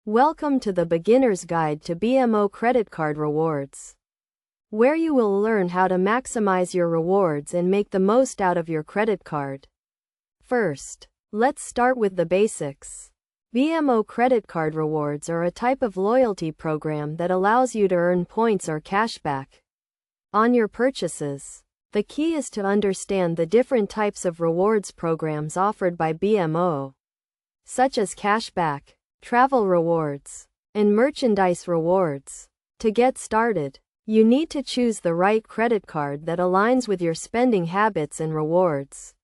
Welcome to the Beginner's Guide to BMO Credit Card Rewards, where you will learn how to maximize your rewards and make the most out of your credit card. First, let's start with the basics. BMO credit card rewards are a type of loyalty program that allows you to earn points or cashback on your purchases. The key is to understand the different types of rewards programs offered by BMO, such as cashback, travel rewards, and merchandise rewards. To get started, you need to choose the right credit card that aligns with your spending habits and rewards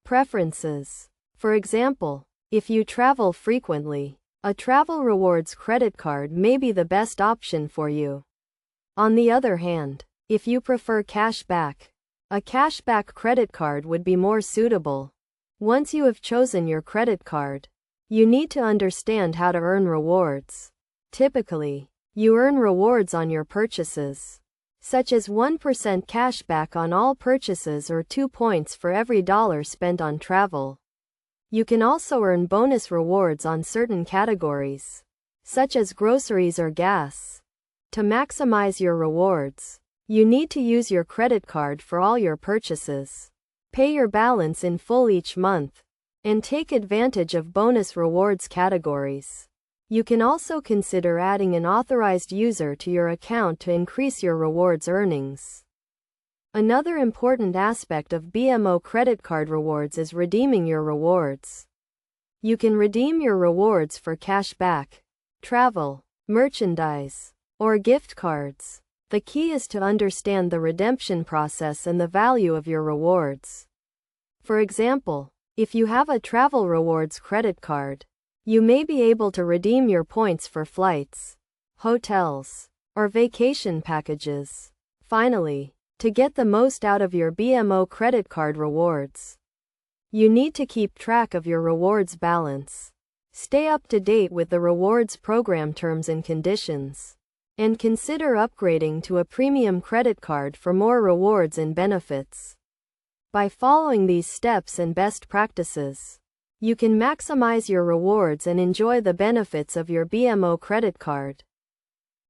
preferences. For example, if you travel frequently, a travel rewards credit card may be the best option for you. On the other hand, if you prefer cashback, a cashback credit card would be more suitable. Once you have chosen your credit card, you need to understand how to earn rewards. Typically, you earn rewards on your purchases, such as 1% cashback on all purchases or 2 points for every dollar spent on travel. You can also earn bonus rewards on certain categories, such as groceries or gas. To maximize your rewards, you need to use your credit card for all your purchases. Pay your balance in full each month, and take advantage of bonus rewards categories. You can also consider adding an authorized user to your account to increase your rewards earnings. Another important aspect of BMO credit card rewards is redeeming your rewards. You can redeem your rewards for cashback, travel, merchandise, or gift cards. The key is to understand the redemption process and the value of your rewards. For example, if you have a travel rewards credit card, you may be able to redeem your points for flights, hotels, or vacation packages. Finally, to get the most out of your BMO credit card rewards, you need to keep track of your rewards balance. Stay up to date with the rewards program terms and conditions, and consider upgrading to a premium credit card for more rewards and benefits. By following these steps and best practices, you can maximize your rewards and enjoy the benefits of your BMO credit card.